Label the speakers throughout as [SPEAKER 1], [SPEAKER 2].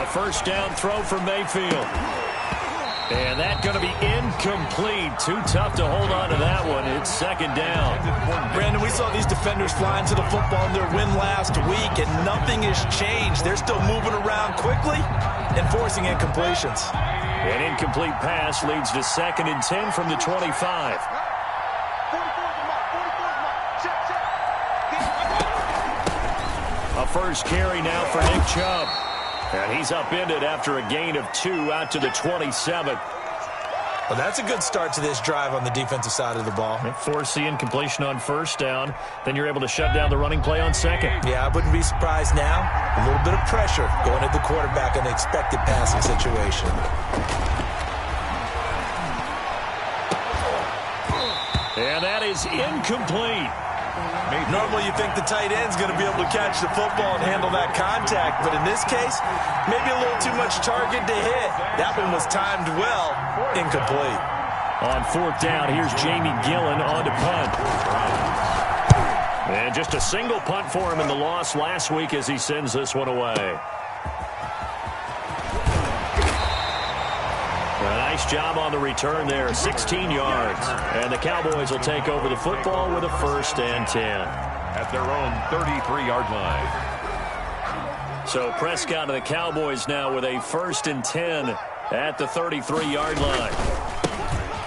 [SPEAKER 1] first down throw for Mayfield. And that's going to be incomplete. Too tough to hold on to that one. It's second down.
[SPEAKER 2] Brandon, we saw these defenders flying to the football in their win last week, and nothing has changed. They're still moving around quickly and forcing incompletions.
[SPEAKER 1] An incomplete pass leads to 2nd and 10 from the 25. A first carry now for Nick Chubb. And he's upended after a gain of 2 out to the 27.
[SPEAKER 2] Well, that's a good start to this drive on the defensive side of the ball.
[SPEAKER 1] Force the incompletion on first down. Then you're able to shut down the running play on second.
[SPEAKER 2] Yeah, I wouldn't be surprised now. A little bit of pressure going at the quarterback in an expected passing situation.
[SPEAKER 1] And that is incomplete.
[SPEAKER 2] Normally you think the tight end's going to be able to catch the football and handle that contact, but in this case, maybe a little too much target to hit. That one was timed well, incomplete.
[SPEAKER 1] On 4th down, here's Jamie Gillen on to punt. And just a single punt for him in the loss last week as he sends this one away. A nice job on the return there, 16 yards. And the Cowboys will take over the football with a 1st and 10.
[SPEAKER 3] At their own 33-yard line.
[SPEAKER 1] So Prescott and the Cowboys now with a 1st and 10 at the 33-yard line.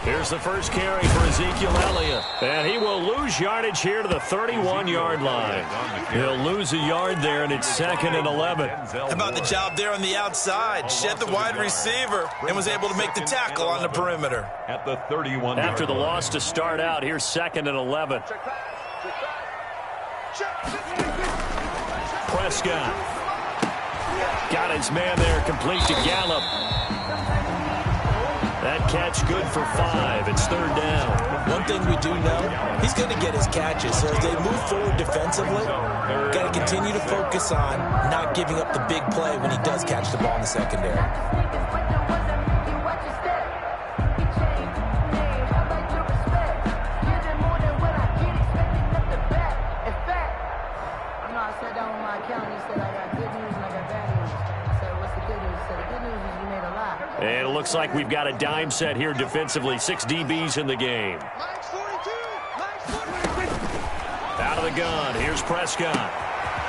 [SPEAKER 1] Here's the first carry for Ezekiel Elliott. And he will lose yardage here to the 31-yard line. He'll lose a yard there, and it's 2nd and 11.
[SPEAKER 2] How about the job there on the outside? Shed the wide receiver and was able to make the tackle on the perimeter.
[SPEAKER 3] At the 31.
[SPEAKER 1] After the loss to start out, here's 2nd and 11. Prescott got his man there, complete to Gallup. That catch good for 5. It's 3rd down.
[SPEAKER 2] One thing we do know, he's going to get his catches. So as they move forward defensively, got to continue to focus on not giving up the big play when he does catch the ball in the secondary.
[SPEAKER 1] And it looks like we've got a dime set here defensively. 6 DBs in the game. Out of the gun. Here's Prescott.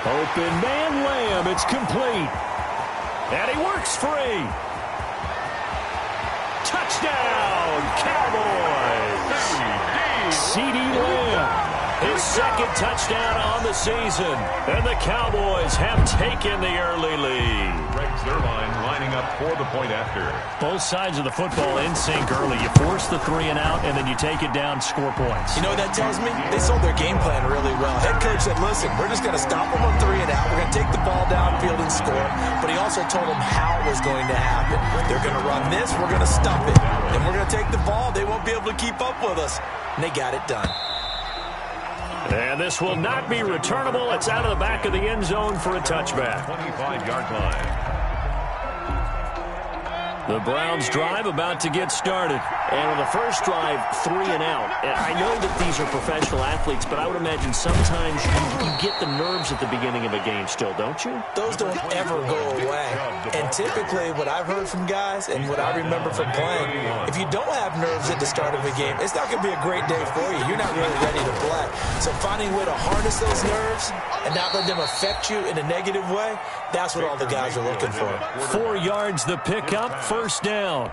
[SPEAKER 1] Open man Lamb. It's complete. And he works free. Touchdown, Cowboys. CD Lamb. His 2nd touchdown on the season. And the Cowboys have taken the early lead.
[SPEAKER 3] Greg Zuerlein lining up for the point after.
[SPEAKER 1] Both sides of the football in sync early. You force the 3 and out, and then you take it down, score points.
[SPEAKER 2] You know what that tells me? They sold their game plan really well. Head coach said, listen, we're just going to stop them on 3 and out. We're going to take the ball downfield and score. But he also told them how it was going to happen. They're going to run this. We're going to stop it. Then we're going to take the ball. They won't be able to keep up with us. And they got it done.
[SPEAKER 1] And this will not be returnable. It's out of the back of the end zone for a touchback.
[SPEAKER 3] 25-yard line.
[SPEAKER 1] The Browns drive about to get started. And on the first drive, 3 and out. And I know that these are professional athletes, but I would imagine sometimes you get the nerves at the beginning of a game still, don't you?
[SPEAKER 2] Those don't ever go away. And typically what I've heard from guys and what I remember from playing, if you don't have nerves at the start of a game, it's not going to be a great day for you. You're not really ready to play. So finding a way to harness those nerves and not let them affect you in a negative way, that's what all the guys are looking for.
[SPEAKER 1] 4 yards the pickup, first down.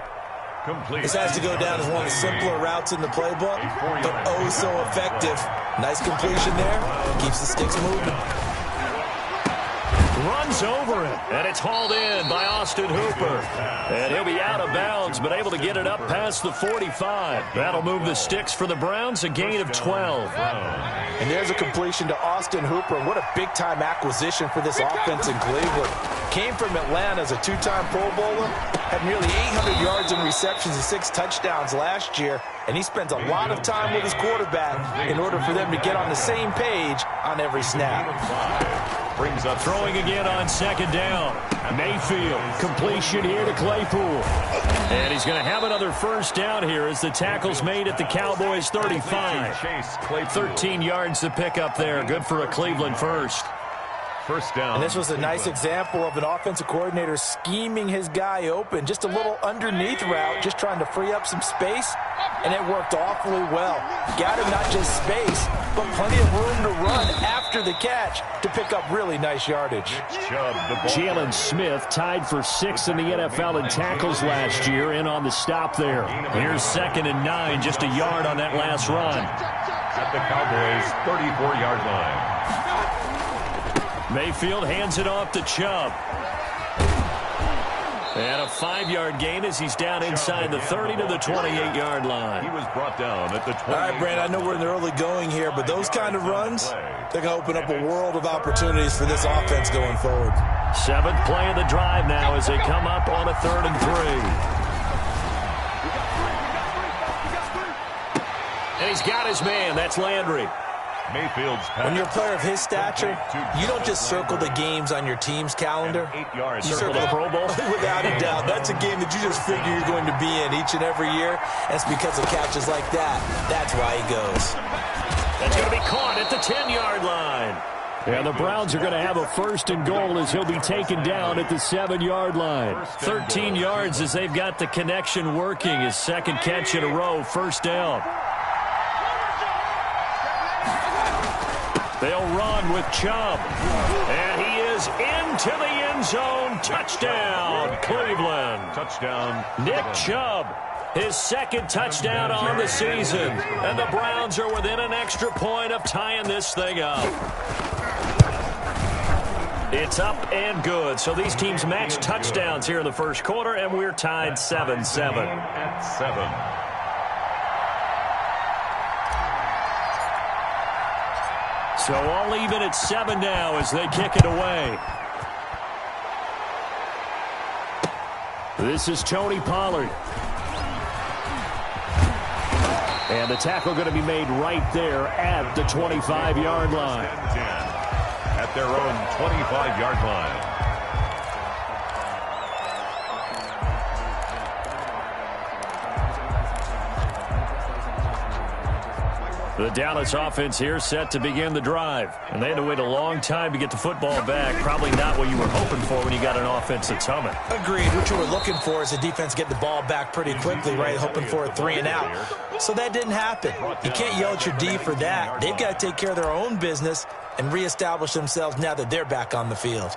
[SPEAKER 2] This has to go down as one of the simpler routes in the playbook, but oh so effective. Nice completion there. Keeps the sticks moving.
[SPEAKER 1] Runs over it, and it's hauled in by Austin Hooper. And he'll be out of bounds, but able to get it up past the 45. That'll move the sticks for the Browns, a gain of 12.
[SPEAKER 2] And there's a completion to Austin Hooper. And what a big-time acquisition for this offense in Cleveland. Came from Atlanta as a 2-time Pro Bowler. Had nearly 800 yards in receptions and 6 touchdowns last year. And he spends a lot of time with his quarterback in order for them to get on the same page on every snap.
[SPEAKER 3] Brings up
[SPEAKER 1] throwing again on second down. Mayfield, completion here to Claypool. And he's going to have another first down here as the tackle's made at the Cowboys 35. 13 yards to pick up there. Good for a Cleveland first.
[SPEAKER 3] First down.
[SPEAKER 2] And this was a nice example of an offensive coordinator scheming his guy open. Just a little underneath route, just trying to free up some space, and it worked awfully well. Got him not just space, but plenty of room to run after the catch to pick up really nice yardage.
[SPEAKER 1] Jalen Smith tied for 6th in the NFL in tackles last year, in on the stop there. Here's 2nd and 9, just a yard on that last run.
[SPEAKER 3] At the Cowboys' 34-yard line.
[SPEAKER 1] Mayfield hands it off to Chubb. And a 5-yard gain as he's down inside the 30 to the 28-yard line.
[SPEAKER 3] He was brought down at the 28.
[SPEAKER 2] All right, Brand, I know we're in the early going here, but those kind of runs, they're going to open up a world of opportunities for this offense going forward.
[SPEAKER 1] 7th play of the drive now as they come up on a 3rd and 3. And he's got his man. That's Landry.
[SPEAKER 3] Mayfield's pass.
[SPEAKER 2] When you're a player of his stature, you don't just circle the games on your team's calendar.
[SPEAKER 3] 8 yards.
[SPEAKER 2] You circle the Pro Bowl. Without a doubt. That's a game that you just figure you're going to be in each and every year. And it's because of catches like that. That's why he goes.
[SPEAKER 1] That's going to be caught at the 10-yard line. And the Browns are going to have a 1st and goal as he'll be taken down at the 7-yard line. 13 yards as they've got the connection working. His 2nd catch in a row, 1st down. They'll run with Chubb. And he is into the end zone. Touchdown, Cleveland.
[SPEAKER 3] Touchdown.
[SPEAKER 1] Nick Chubb, his 2nd touchdown on the season. And the Browns are within an extra point of tying this thing up. It's up and good. So these teams match touchdowns here in the first quarter, and we're tied 7-7.
[SPEAKER 3] At 7.
[SPEAKER 1] So all even at 7 now as they kick it away. This is Tony Pollard. And the tackle going to be made right there at the 25-yard line.
[SPEAKER 3] At their own 25-yard line.
[SPEAKER 1] The Dallas offense here set to begin the drive. And they had to wait a long time to get the football back. Probably not what you were hoping for when you got an offense that's humming.
[SPEAKER 2] Agreed. What you were looking for is the defense get the ball back pretty quickly, right? Hoping for a 3 and out. So that didn't happen. You can't yell at your D for that. They've got to take care of their own business and reestablish themselves now that they're back on the field.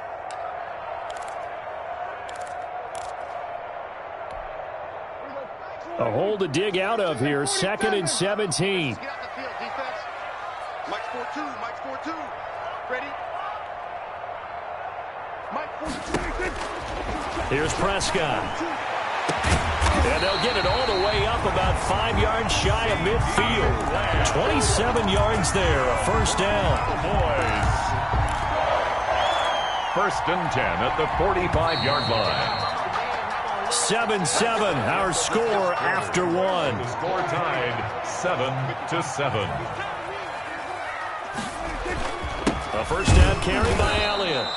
[SPEAKER 1] A hole to dig out of here. 2nd and 17.
[SPEAKER 4] Mike 4-2, Mike 4-2. Ready? Mike 4-2.
[SPEAKER 1] Here's Prescott. And they'll get it all the way up about 5 yards shy of midfield. 27 yards there, a 1st down.
[SPEAKER 3] Boys. 1st and 10 at the 45-yard line.
[SPEAKER 1] 7-7, our score after 1.
[SPEAKER 3] The score tied 7-7.
[SPEAKER 1] A 1st down carry by Elliott.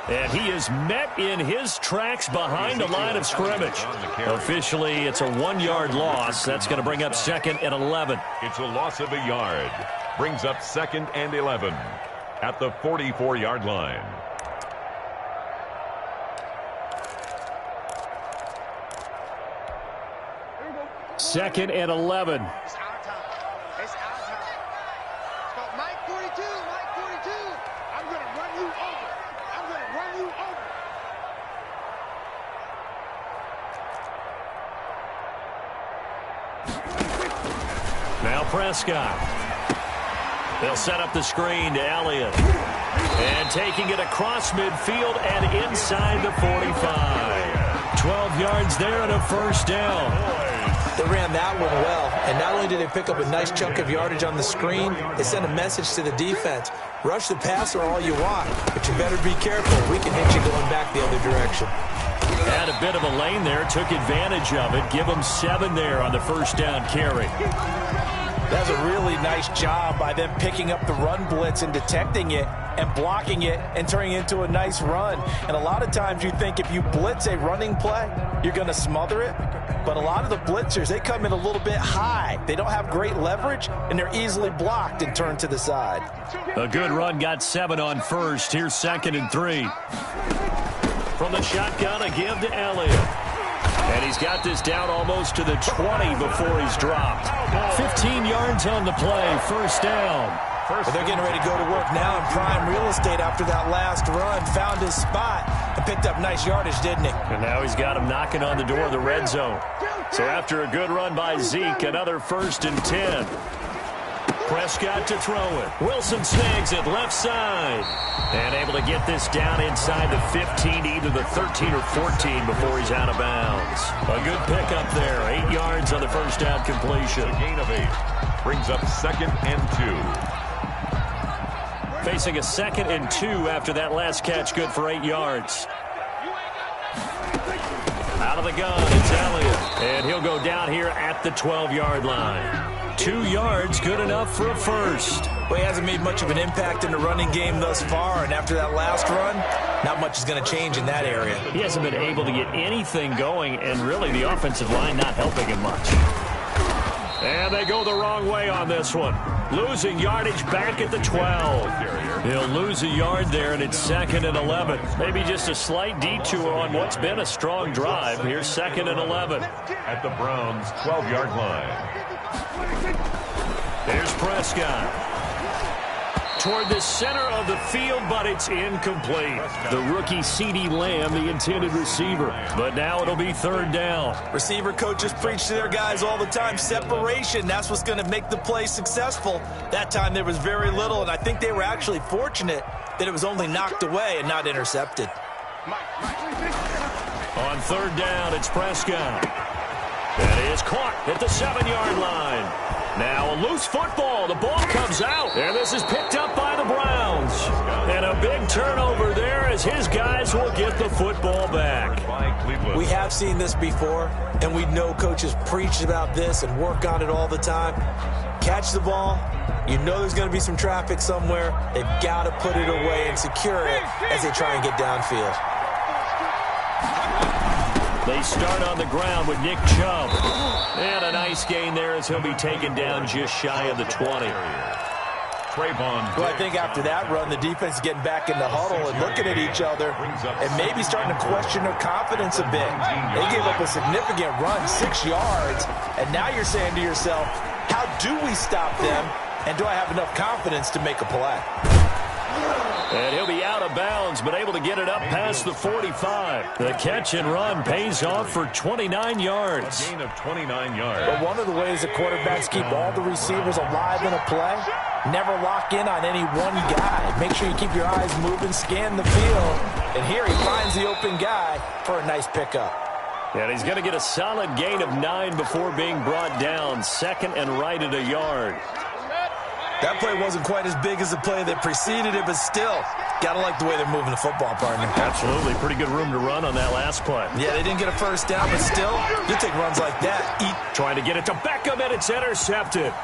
[SPEAKER 1] And he is met in his tracks behind the line of scrimmage. Officially, it's a 1-yard loss. That's going to bring up 2nd and 11.
[SPEAKER 3] It's a loss of a yard. Brings up 2nd and 11 at the 44-yard line.
[SPEAKER 1] Second and 11.
[SPEAKER 4] It's our time. It's our time. It's called Mike 42, Mike 42. I'm going to run you over. I'm going to run you over.
[SPEAKER 1] Now Prescott. They'll set up the screen to Elliott. And taking it across midfield and inside the 45. 12 yards there and a 1st down.
[SPEAKER 2] They ran that one well, and not only did they pick up a nice chunk of yardage on the screen, they sent a message to the defense. Rush the passer all you want, but you better be careful. We can hit you going back the other direction.
[SPEAKER 1] Had a bit of a lane there, took advantage of it. Give them 7 there on the 1st down carry.
[SPEAKER 2] That was a really nice job by them picking up the run blitz and detecting it and blocking it and turning it into a nice run. And a lot of times you think if you blitz a running play, you're going to smother it. but a lot of the blitzers, they come in a little bit high. They don't have great leverage, and they're easily blocked and turned to the side.
[SPEAKER 1] A good run got 7 on first. Here's 2nd and 3. From the shotgun, a give to Elliott. And he's got this down almost to the 20 before he's dropped. 15 yards on the play, first down.
[SPEAKER 2] Well, they're getting ready to go to work now in prime real estate after that last run. Found his spot and picked up nice yardage, didn't he?
[SPEAKER 1] And now he's got him knocking on the door of the red zone. So after a good run by Zeke, another 1st and 10. Prescott to throw it. Wilson snags it left side. And able to get this down inside the 15, either the 13 or 14 before he's out of bounds. A good pickup there. 8 yards on the first down completion.
[SPEAKER 3] A gain of 8. Brings up 2nd and 2.
[SPEAKER 1] Facing a 2nd and 2 after that last catch, good for 8 yards. Out of the gun, it's Elliott. And he'll go down here at the 12-yard line. 2 yards, good enough for a first.
[SPEAKER 2] Well, he hasn't made much of an impact in the running game thus far, and after that last run, not much is going to change in that area.
[SPEAKER 1] He hasn't been able to get anything going, and really the offensive line not helping him much. And they go the wrong way on this one. Losing yardage back at the 12. He'll lose a yard there, and it's 2nd and 11. Maybe just a slight detour on what's been a strong drive. Here's 2nd and 11.
[SPEAKER 3] At the Browns' 12-yard line.
[SPEAKER 1] Here's Prescott. Toward the center of the field, but it's incomplete. The rookie CeeDee Lamb, the intended receiver. But now it'll be 3rd down.
[SPEAKER 2] Receiver coaches preach to their guys all the time. Separation, that's what's going to make the play successful. That time there was very little, and I think they were actually fortunate that it was only knocked away and not intercepted.
[SPEAKER 1] On 3rd down, it's Prescott. That is caught at the 7-yard line. Now a loose football. The ball comes out. And this is picked up by the Browns. And a big turnover there as his guys will get the football back.
[SPEAKER 2] We have seen this before, and we know coaches preach about this and work on it all the time. Catch the ball. You know there's going to be some traffic somewhere. They've got to put it away and secure it as they try and get downfield.
[SPEAKER 1] They start on the ground with Nick Chubb. And a nice gain there as he'll be taken down just shy of the 20.
[SPEAKER 2] Well, I think after that run, the defense is getting back in the huddle and looking at each other and maybe starting to question their confidence a bit. They gave up a significant run, 6 yards, and now you're saying to yourself, how do we stop them, and do I have enough confidence to make a play?
[SPEAKER 1] And he'll be out of bounds, but able to get it up past the 45. The catch and run pays off for 29 yards.
[SPEAKER 3] A gain of 29 yards.
[SPEAKER 2] But one of the ways the quarterbacks keep all the receivers alive in a play, never lock in on any one guy. Make sure you keep your eyes moving, scan the field. And here he finds the open guy for a nice pickup.
[SPEAKER 1] And he's going to get a solid gain of 9 before being brought down. 2nd and right at a yard.
[SPEAKER 2] That play wasn't quite as big as the play that preceded it, but still, got to like the way they're moving the football, partner.
[SPEAKER 1] Absolutely. Pretty good room to run on that last play.
[SPEAKER 2] Yeah, they didn't get a first down, but still, you take runs like that.
[SPEAKER 1] Trying to get it to Beckham, and it's intercepted.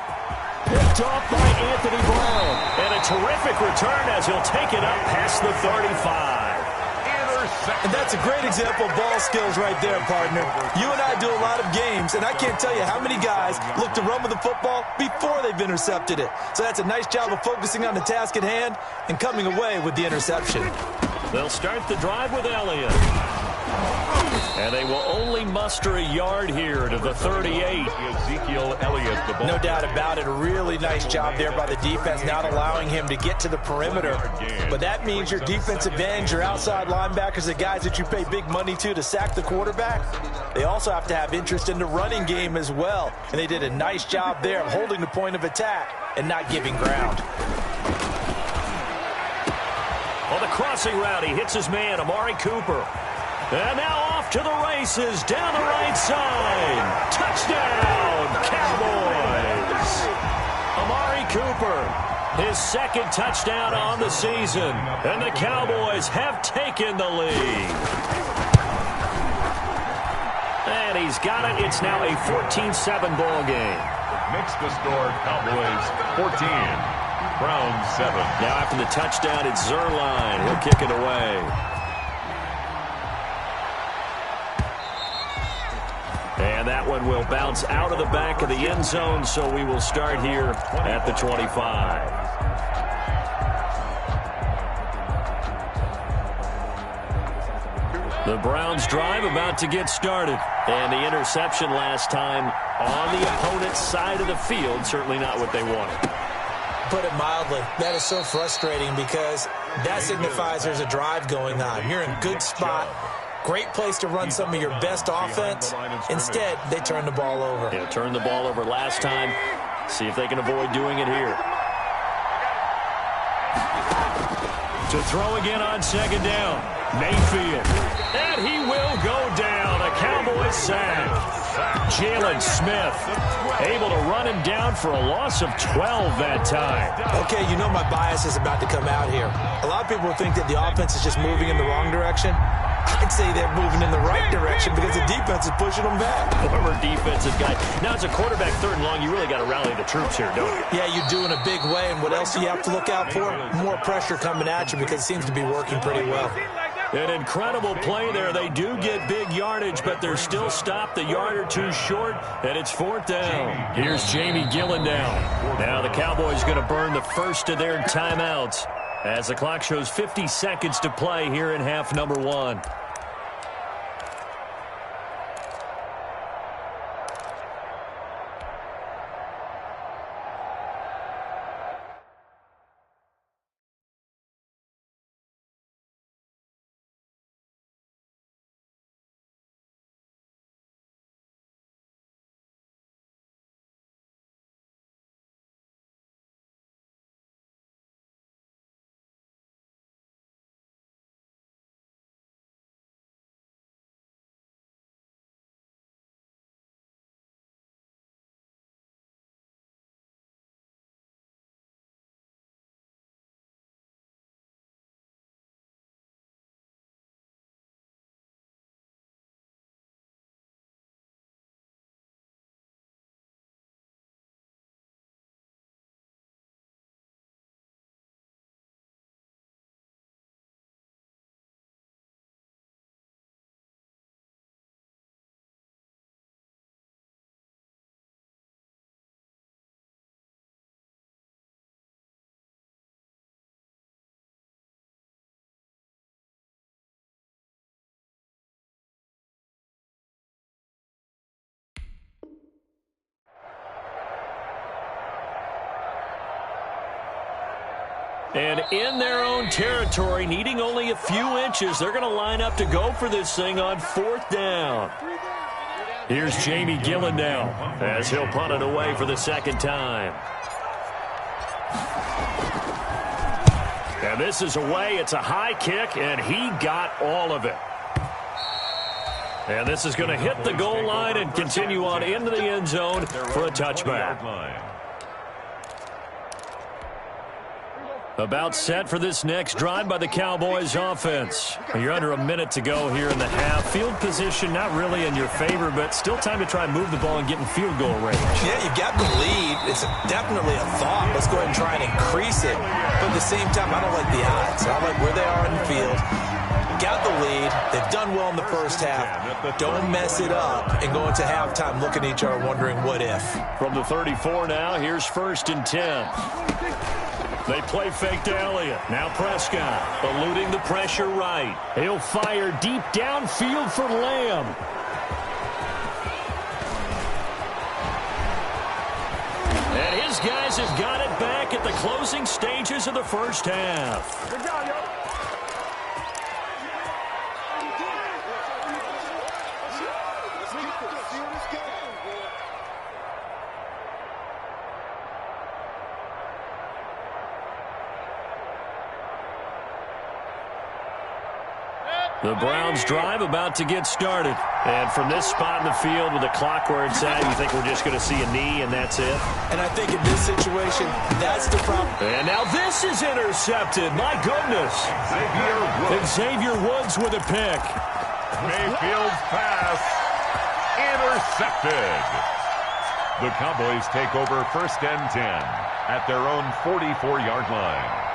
[SPEAKER 1] Picked off by Anthony Brown. And a terrific return as he'll take it up past the 35.
[SPEAKER 2] And that's a great example of ball skills right there, partner. You and I do a lot of games, and I can't tell you how many guys look to run with the football before they've intercepted it. So that's a nice job of focusing on the task at hand and coming away with the interception.
[SPEAKER 1] They'll start the drive with Elliott. And they will only muster a yard here to the 38.
[SPEAKER 3] Ezekiel Elliott, the ball.
[SPEAKER 2] No doubt about it. A really nice job there by the defense, not allowing him to get to the perimeter. But that means your defensive ends, your outside linebackers, the guys that you pay big money to sack the quarterback, they also have to have interest in the running game as well. And they did a nice job there of holding the point of attack and not giving ground.
[SPEAKER 1] On the crossing route, he hits his man, Amari Cooper. And now off to the races, down the right side. Touchdown, Cowboys. Amari Cooper, his 2nd touchdown on the season. And the Cowboys have taken the lead. And he's got it. It's now a 14-7 ball game.
[SPEAKER 3] Makes the score Cowboys 14, Browns 7.
[SPEAKER 1] Now after the touchdown, it's Zerline. He'll kick it away. And that and will bounce out of the back of the end zone, so we will start here at the 25. The Browns drive about to get started. And the interception last time on the opponent's side of the field, certainly not what they wanted.
[SPEAKER 2] Put it mildly, that is so frustrating because that signifies there's a drive going on. You're in a good spot, great place to run some of your best offense. Instead, they turn the ball over.
[SPEAKER 1] Yeah, turned the ball over last time. See if they can avoid doing it here. To throw again on second down, Mayfield. And he will go down. A Cowboys sack. Jalen Smith able to run him down for a loss of 12 that time.
[SPEAKER 2] Okay, you know my bias is about to come out here. A lot of people think that the offense is just moving in the wrong direction. I'd say they're moving in the right direction because the defense is pushing them back.
[SPEAKER 1] Former defensive guy. Now, as a quarterback, third and long, you really got to rally the troops here, don't you?
[SPEAKER 2] Yeah, you do in a big way. And what else do you have to look out for? More pressure coming at you because it seems to be working pretty well.
[SPEAKER 1] An incredible play there. They do get big yardage, but they're still stopped a yard or two short, and it's fourth down. Here's Jamie Gillen now. Now the Cowboys going to burn the first of their timeouts as the clock shows 50 seconds to play here in half number one. And in their own territory, needing only a few inches, they're going to line up to go for this thing on fourth down. Here's Jamie Gillen now as he'll punt it away for the second time. And this is away. It's a high kick, and he got all of it. And this is going to hit the goal line and continue on into the end zone for a touchback. About set for this next drive by the Cowboys offense. You're under a minute to go here in the half. Field position not really in your favor, but still time to try and move the ball and get in field goal range.
[SPEAKER 2] Yeah, you've got the lead. It's definitely a thought. Let's go ahead and try and increase it. But at the same time, I don't like the odds. I like where they are in the field. Got the lead. They've done well in the first half. Don't mess it up and go into halftime looking at each other wondering what if.
[SPEAKER 1] From the 34 now, here's 1st and 10. They play fake to Elliott. Now Prescott eluding the pressure right. He'll fire deep downfield for Lamb. And his guys have got it back at the closing stages of the first half.
[SPEAKER 4] Good job, yo.
[SPEAKER 1] The Browns drive about to get started. And from this spot in the field with the clock where it's at, you think we're just going to see a knee and that's it?
[SPEAKER 2] And I think in this situation, that's the problem.
[SPEAKER 1] And now this is intercepted. My goodness. Xavier Woods with a pick.
[SPEAKER 3] Mayfield's pass intercepted. The Cowboys take over 1st and 10 at their own 44-yard line.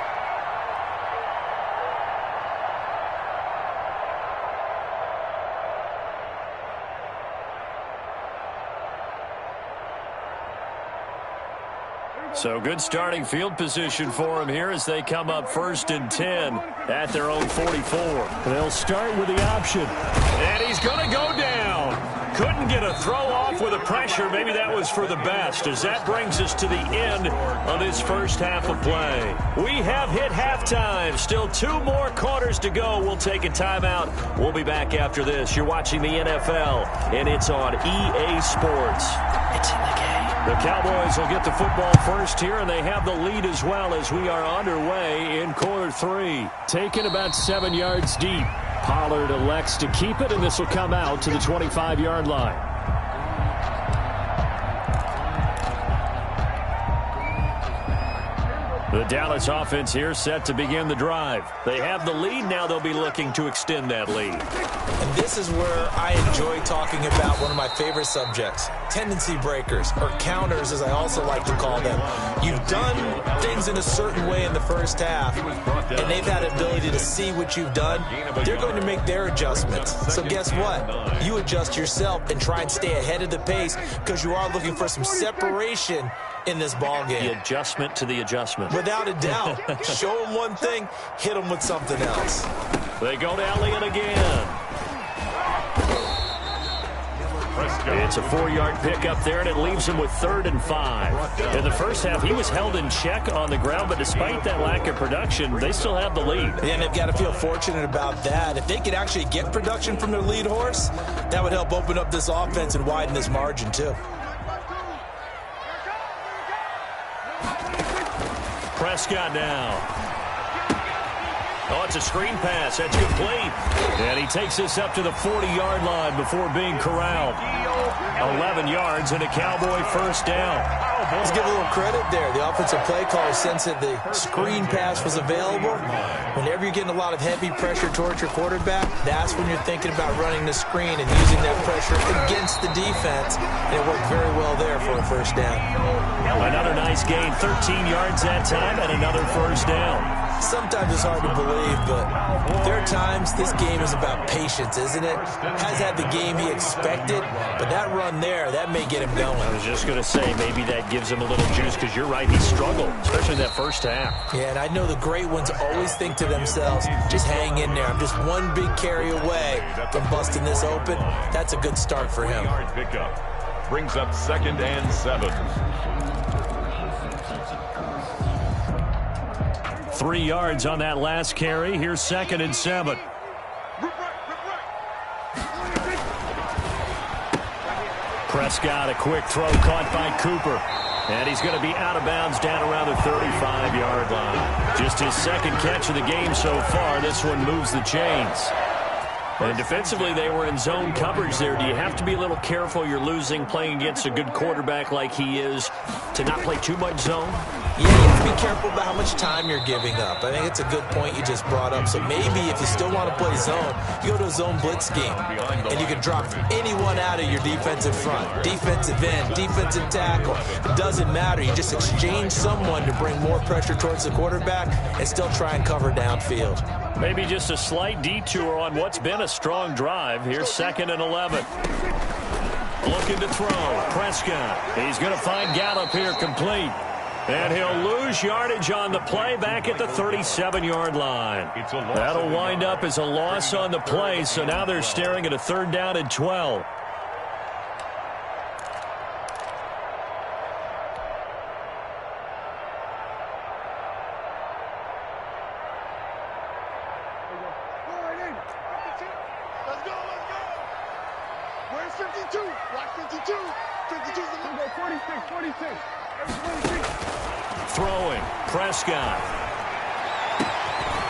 [SPEAKER 1] So good starting field position for him here as they come up 1st and 10 at their own 44. They'll start with the option. And he's going to go down. Couldn't get a throw off with the pressure. Maybe that was for the best, as that brings us to the end of this first half of play. We have hit halftime. Still 2 more quarters to go. We'll take a timeout. We'll be back after this. You're watching the NFL, and it's on EA Sports. It's in the game. The Cowboys will get the football first here, and they have the lead as well as we are underway in quarter 3. Taken about 7 yards deep. Pollard elects to keep it, and this will come out to the 25-yard line. The Dallas offense here set to begin the drive. They have the lead. Now they'll be looking to extend that lead.
[SPEAKER 2] And this is where I enjoy talking about one of my favorite subjects, tendency breakers, or counters as I also like to call them. You've done things in a certain way in the first half, and they've had the ability to see what you've done. They're going to make their adjustments. So guess what? You adjust yourself and try and stay ahead of the pace because you are looking for some separation in this ball game.
[SPEAKER 1] The adjustment to the adjustment.
[SPEAKER 2] Without a doubt. Show them one thing, hit them with something else.
[SPEAKER 1] They go to Elliott again. It's a 4-yard pickup there, and it leaves him with 3rd and 5. In the first half, he was held in check on the ground, but despite that lack of production, they still have the lead.
[SPEAKER 2] And they've got to feel fortunate about that. If they could actually get production from their lead horse, that would help open up this offense and widen this margin, too.
[SPEAKER 1] Prescott now. Oh, it's a screen pass. That's complete. And he takes this up to the 40-yard line before being corralled. 11 yards and a Cowboy first down.
[SPEAKER 2] Let's give a little credit there. The offensive play caller sensed that the screen pass was available. Whenever you're getting a lot of heavy pressure towards your quarterback, that's when you're thinking about running the screen and using that pressure against the defense. And it worked very well there for a first down.
[SPEAKER 1] Another nice gain, 13 yards that time, and another first down.
[SPEAKER 2] Sometimes it's hard to believe, but there are times this game is about patience, isn't it? Has had the game he expected, but that run there, that may get him going.
[SPEAKER 1] I was just going to say, maybe that gives him a little juice, because you're right, he struggled, especially in that first half.
[SPEAKER 2] Yeah, and I know the great ones always think to themselves, just hang in there. I'm just one big carry away from busting this open. That's a good start for him.
[SPEAKER 3] Pickup brings up 2nd and 7.
[SPEAKER 1] 3 yards on that last carry. Here's 2nd and 7. Prescott, a quick throw caught by Cooper. And he's going to be out of bounds down around the 35-yard line. Just his 2nd catch of the game so far. This one moves the chains. And defensively, they were in zone coverage there. Do you have to be a little careful? You're losing playing against a good quarterback like he is to not play too much zone?
[SPEAKER 2] Yeah, you have to be careful about how much time you're giving up. I think it's a good point you just brought up. So maybe if you still want to play zone, you go to a zone blitz scheme. And you can drop anyone out of your defensive front. Defensive end, defensive tackle. It doesn't matter. You just exchange someone to bring more pressure towards the quarterback and still try and cover downfield.
[SPEAKER 1] Maybe just a slight detour on what's been a strong drive. Here's 2nd and 11. Looking to throw. Prescott. He's going to find Gallup here complete. And he'll lose yardage on the play back at the 37-yard line. That'll wind up as a loss on the play, so now they're staring at a 3rd down and 12.
[SPEAKER 4] Let's go. Where's 52? Watch 52. 52's the number. 46.
[SPEAKER 1] Throwing. Prescott.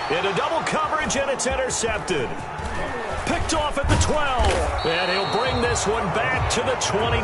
[SPEAKER 1] Into double coverage, and it's intercepted. Picked off at the 12. And he'll bring this one back to the 29.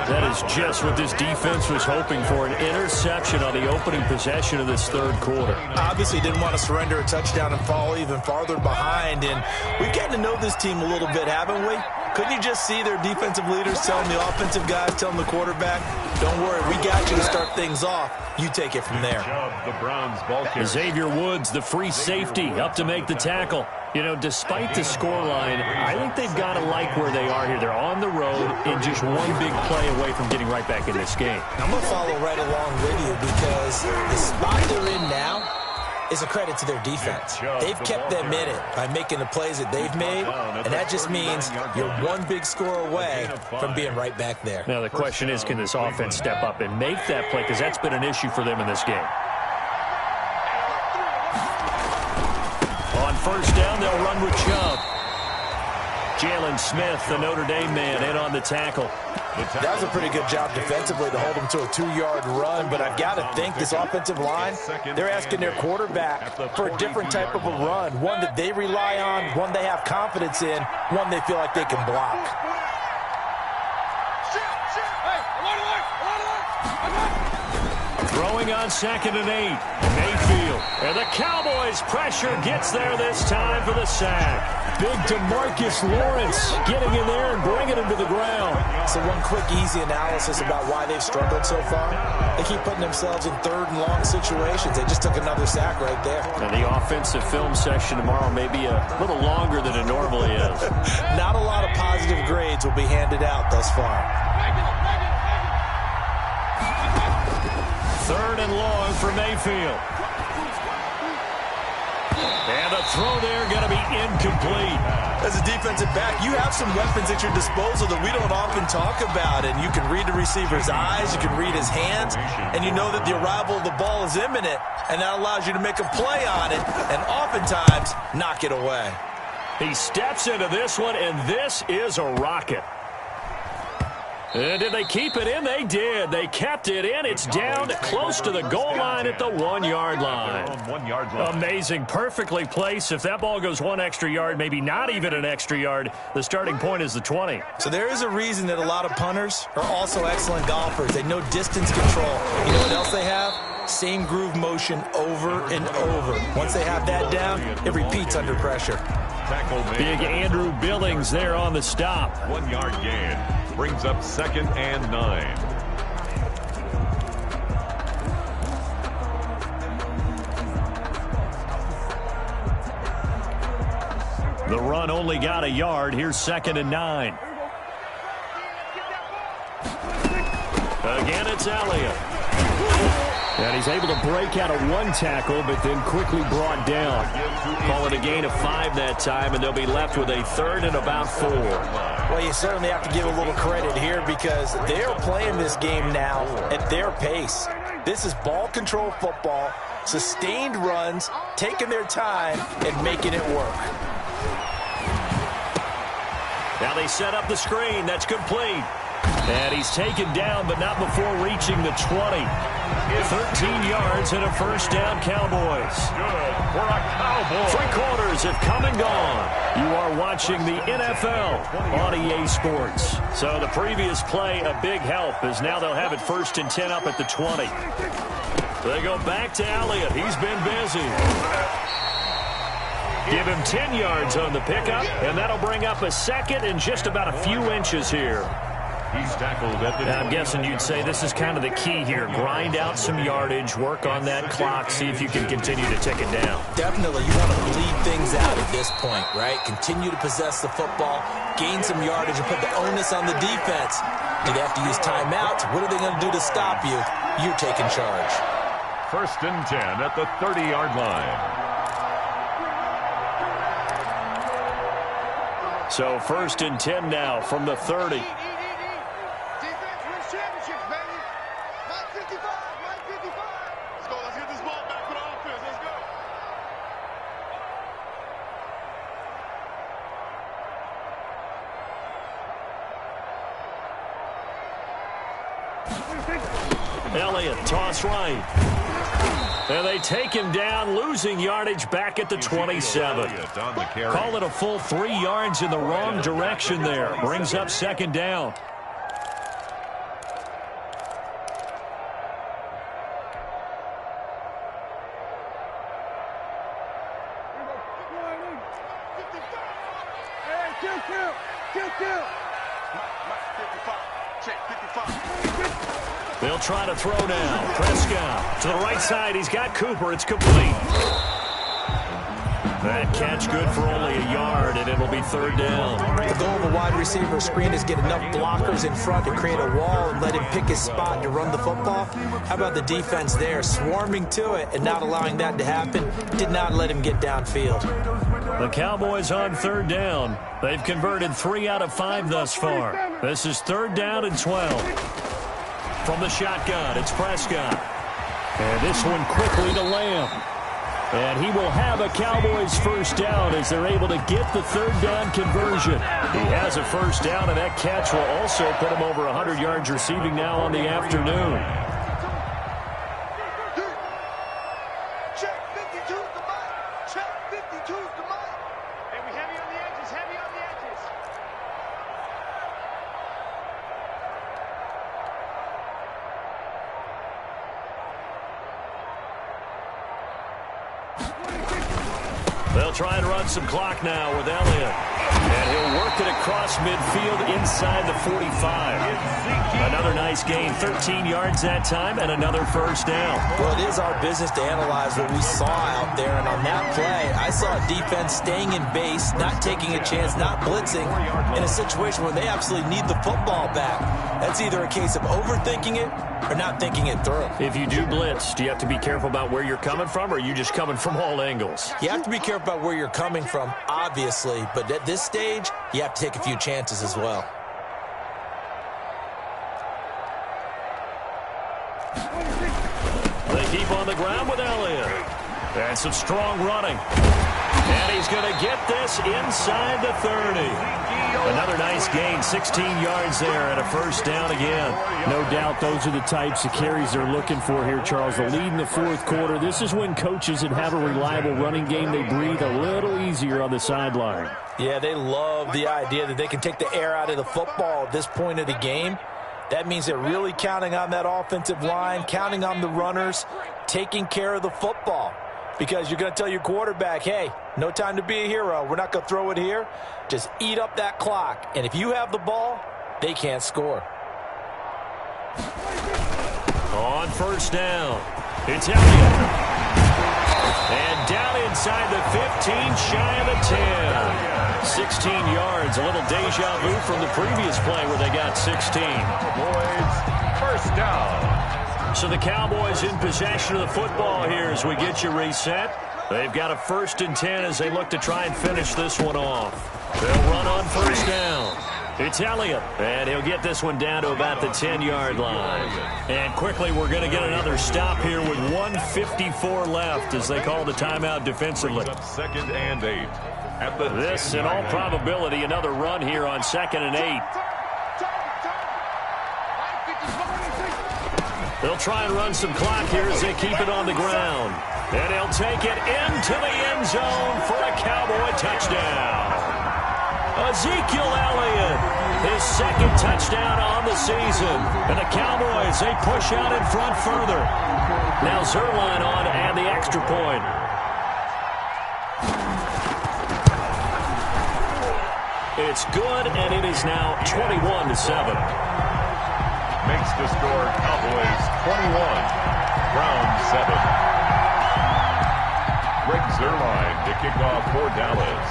[SPEAKER 1] That is just what this defense was hoping for, an interception on the opening possession of this 3rd quarter.
[SPEAKER 2] Obviously didn't want to surrender a touchdown and fall even farther behind. And we've gotten to know this team a little bit, haven't we? Couldn't you just see their defensive leaders telling the offensive guys, telling the quarterback, don't worry, we got you to start things off. You take it from there.
[SPEAKER 3] The Browns ball carrier.
[SPEAKER 1] Xavier Woods, the free safety, up to make the tackle. You know, despite the scoreline, I think they've got to like where they are here. They're on the road and just one big play away from getting right back in this game.
[SPEAKER 2] I'm going to follow right along with you because the spot they're in now is a credit to their defense. They've kept them in it by making the plays that they've made, and that just means you're one big score away from being right back there.
[SPEAKER 1] Now, the question is, can this offense step up and make that play? Because that's been an issue for them in this game. On first down, they'll run with Chubb. Jalen Smith, the Notre Dame man, in on the tackle.
[SPEAKER 2] That was a pretty good job defensively to hold them to a 2-yard run, but I've got to think this offensive line, they're asking their quarterback for a different type of a run, one that they rely on, one they have confidence in, one they feel like they can block.
[SPEAKER 1] Throwing on 2nd and 8, Mayfield. And the Cowboys' pressure gets there this time for the sack. Big DeMarcus Lawrence getting in there and bringing him to the ground.
[SPEAKER 2] So one quick, easy analysis about why they've struggled so far. They keep putting themselves in 3rd and long situations. They just took another sack right there.
[SPEAKER 1] And the offensive film session tomorrow may be a little longer than it normally is.
[SPEAKER 2] Not a lot of positive grades will be handed out thus far.
[SPEAKER 1] 3rd and long for Mayfield. And the throw there going to be incomplete.
[SPEAKER 2] As a defensive back, you have some weapons at your disposal that we don't often talk about. And you can read the receiver's eyes, you can read his hands, and you know that the arrival of the ball is imminent. And that allows you to make a play on it and oftentimes knock it away.
[SPEAKER 1] He steps into this one, and this is a rocket. And did they keep it in? They did. They kept it in. It's down close to the goal line at the 1-yard line. Amazing. Perfectly placed. If that ball goes 1 extra yard, maybe not even an extra yard, the starting point is the 20.
[SPEAKER 2] So there is a reason that a lot of punters are also excellent golfers. They know distance control. You know what else they have? Same groove motion over and over. Once they have that down, it repeats under pressure.
[SPEAKER 1] Big Andrew Billings there on the stop.
[SPEAKER 3] 1-yard gain. Brings up 2nd and 9.
[SPEAKER 1] The run only got a yard. Here's 2nd and 9. Again, it's Elliott. And he's able to break out of 1 tackle, but then quickly brought down. Call it a gain of 5 that time, and they'll be left with a 3rd and about 4.
[SPEAKER 2] Well, you certainly have to give a little credit here because they're playing this game now at their pace. This is ball control football, sustained runs, taking their time, and making it work.
[SPEAKER 1] Now they set up the screen. That's complete. And he's taken down, but not before reaching the 20. 13 yards and a first down, Cowboys.
[SPEAKER 3] Good for a Cowboy.
[SPEAKER 1] 3 quarters have come and gone. You are watching the NFL on EA Sports. So the previous play, a big help, as now they'll have it 1st and 10 up at the 20. They go back to Elliott. He's been busy. Give him 10 yards on the pickup, and that'll bring up a 2nd and just about a few inches here.
[SPEAKER 3] He's tackled at the
[SPEAKER 1] I'm guessing you'd say this is kind of the key here. Grind out some yardage, work on that clock, see if you can continue to tick it down.
[SPEAKER 2] Definitely. You want to bleed things out at this point, right? Continue to possess the football, gain some yardage, and put the onus on the defense. Do they have to use timeouts? What are they going to do to stop you? You're taking charge.
[SPEAKER 3] 1st and 10 at the 30-yard line.
[SPEAKER 1] So 1st and 10 now from the 30. Elliott, toss right. And they take him down, losing yardage back at the 27. Call it a full 3 yards in the wrong direction there. Brings up 2nd down. They'll try to throw now. Prescott to the right side. He's got Cooper. It's complete. That catch good for only a yard, and it'll be third down.
[SPEAKER 2] The goal of a wide receiver screen is get enough blockers in front to create a wall and let him pick his spot to run the football. How about the defense there, swarming to it and not allowing that to happen? Did not let him get downfield.
[SPEAKER 1] The Cowboys on third down. They've converted 3 out of 5 thus far. This is third down and 12. From the shotgun, it's Prescott. And this one quickly to Lamb. And he will have a Cowboys first down as they're able to get the third down conversion. He has a first down, and that catch will also put him over 100 yards receiving now on the afternoon.
[SPEAKER 4] Check 52 is the mark. Check 52 is the mark. Hey, we heavy on the edges, heavy on the edges.
[SPEAKER 1] They'll try and run some clock now with Elliott. And he'll work it across midfield inside the 45. Another nice gain, 13 yards that time, and another first down.
[SPEAKER 2] Well, it is our business to analyze what we saw out there, and on that play, I saw a defense staying in base, not taking a chance, not blitzing, in a situation where they absolutely need the football back. That's either a case of overthinking it or not thinking it through.
[SPEAKER 1] If you do blitz, do you have to be careful about where you're coming from, or are you just coming from all angles?
[SPEAKER 2] You have to be careful about where you're coming from, obviously, but at this stage, you have to take a few chances as well.
[SPEAKER 1] They keep on the ground with Elliott. And some strong running. And he's going to get this inside the 30. Another nice gain, 16 yards there, and a first down again.
[SPEAKER 5] No doubt those are the types of carries they're looking for here, Charles. The lead in the fourth quarter. This is when coaches that have a reliable running game, they breathe a little easier on the sideline.
[SPEAKER 2] Yeah, they love the idea that they can take the air out of the football at this point of the game. That means they're really counting on that offensive line, counting on the runners, taking care of the football. Because you're going to tell your quarterback, hey, no time to be a hero. We're not going to throw it here. Just eat up that clock. And if you have the ball, they can't score.
[SPEAKER 1] On first down, it's Elliott. And down inside the 15, shy of the 10. 16 yards, a little deja vu from the previous play where they got 16.
[SPEAKER 3] Cowboys, first down.
[SPEAKER 1] So the Cowboys in possession of the football here as we get you reset. They've got a 1st and 10 as they look to try and finish this one off. They'll run on first down. It's Elliott, and he'll get this one down to about the 10-yard line. And quickly, we're going to get another stop here with 1:54 left as they call the timeout defensively.
[SPEAKER 3] Second and 8. At the
[SPEAKER 1] This, in all probability, another run here on 2nd and 8. They'll try and run some clock here as they keep it on the ground. And he'll take it into the end zone for a Cowboy touchdown. Ezekiel Elliott, his 2nd touchdown on the season. And the Cowboys, they push out in front further. Now Zerline on to add the extra point. It's good, and it is now 21-7.
[SPEAKER 3] makes the score Cowboys 21, Browns 7. Greg Zerline to kick off for Dallas.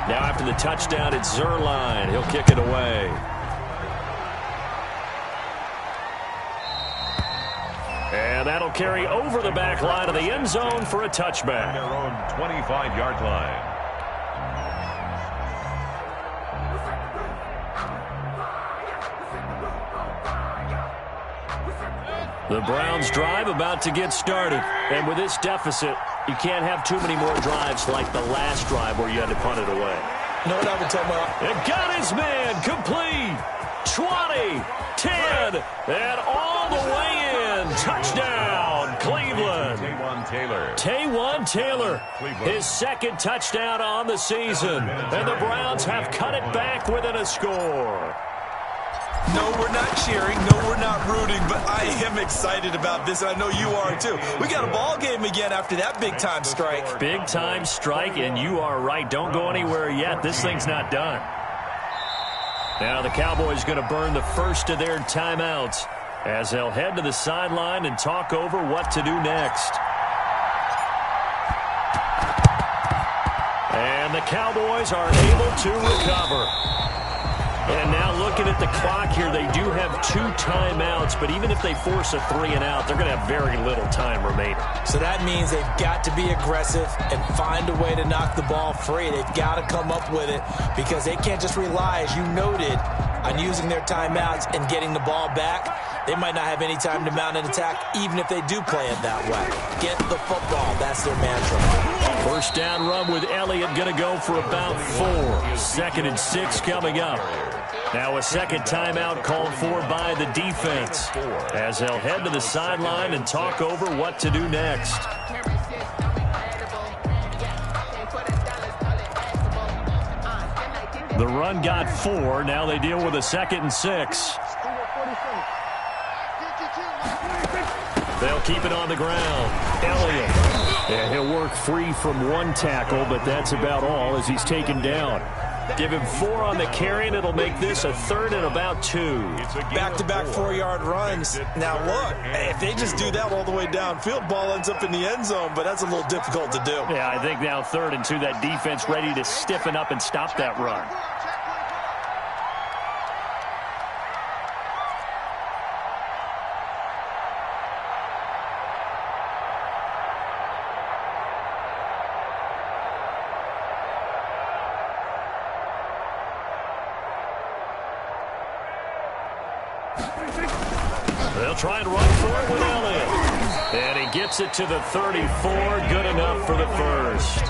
[SPEAKER 1] Now after the touchdown, it's Zerline. He'll kick it away. And that'll carry over the back line of the end zone for a touchback.
[SPEAKER 3] Their own 25-yard line.
[SPEAKER 1] The Browns drive about to get started. And with this deficit, you can't have too many more drives like the last drive where you had to punt it away.
[SPEAKER 2] You know what I would tell my...
[SPEAKER 1] And got his man complete. 20, 10, and all the way in. Touchdown, Cleveland. Taywan Taylor, his 2nd touchdown on the season. And the Browns have cut it back within a score.
[SPEAKER 2] No, we're not cheering. No, we're not rooting, but I am excited about this, and I know you are too. We got a ball game again after that big-time strike.
[SPEAKER 1] Big-time strike, and you are right. Don't go anywhere yet. This thing's not done. Now the Cowboys going to burn the first of their timeouts as they'll head to the sideline and talk over what to do next. And the Cowboys are able to recover. And now looking at the clock here, they do have 2 timeouts, but even if they force a 3-and-out, they're going to have very little time remaining.
[SPEAKER 2] So that means they've got to be aggressive and find a way to knock the ball free. They've got to come up with it because they can't just rely, as you noted, on using their timeouts and getting the ball back. They might not have any time to mount an attack, even if they do play it that way. Get the football. That's their mantra.
[SPEAKER 1] First down run with Elliott going to go for about 4. 2nd and 6 coming up. Now a second timeout called for by the defense as they'll head to the sideline and talk over what to do next. The run got 4. Now they deal with a 2nd and 6. They'll keep it on the ground. Elliott.
[SPEAKER 5] Yeah, he'll work free from 1 tackle, but that's about all as he's taken down.
[SPEAKER 1] Give him 4 on the carry, and it'll make this a 3rd and about 2.
[SPEAKER 2] Back-to-back 4-yard runs. Now, look, if they just do that all the way downfield, ball ends up in the end zone, but that's a little difficult to do.
[SPEAKER 1] Yeah, I think now 3rd and 2, that defense ready to stiffen up and stop that run. They'll try and run for it with Elliott. And he gets it to the 34. Good enough for the first.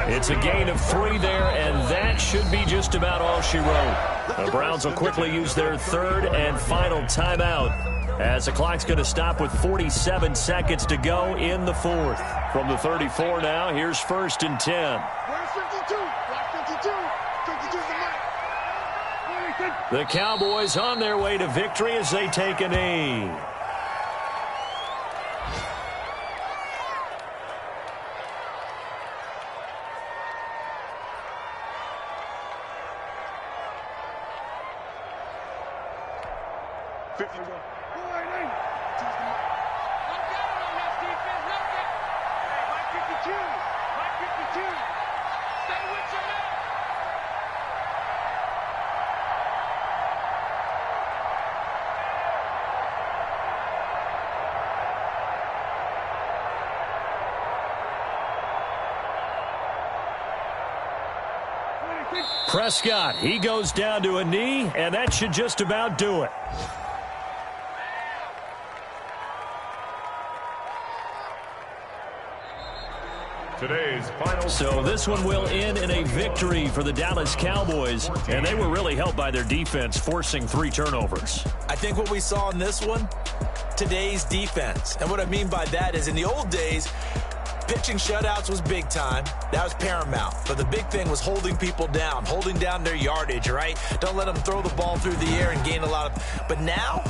[SPEAKER 1] It's a gain of 3 there, and that should be just about all she wrote. The Browns will quickly use their 3rd and final timeout as the clock's going to stop with 47 seconds to go in the 4th. From the 34 now, here's 1st and 10.
[SPEAKER 4] Where's 52? Block 52. 52's the mark.
[SPEAKER 1] The Cowboys on their way to victory as they take a knee. Prescott, he goes down to a knee, and that should just about do it.
[SPEAKER 3] Today's final.
[SPEAKER 1] So this one will end in a victory for the Dallas Cowboys, and they were really helped by their defense, forcing 3 turnovers.
[SPEAKER 2] I think what we saw in this one, today's defense. And what I mean by that is in the old days, pitching shutouts was big time. That was paramount. But the big thing was holding people down, holding down their yardage, right? Don't let them throw the ball through the air and gain a lot of... But now,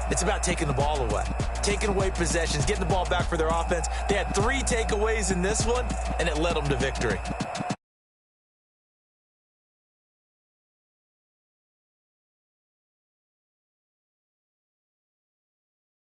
[SPEAKER 2] it's about taking the ball away. Taking away possessions, getting the ball back for their offense. They had 3 takeaways in this one, and it led them to victory.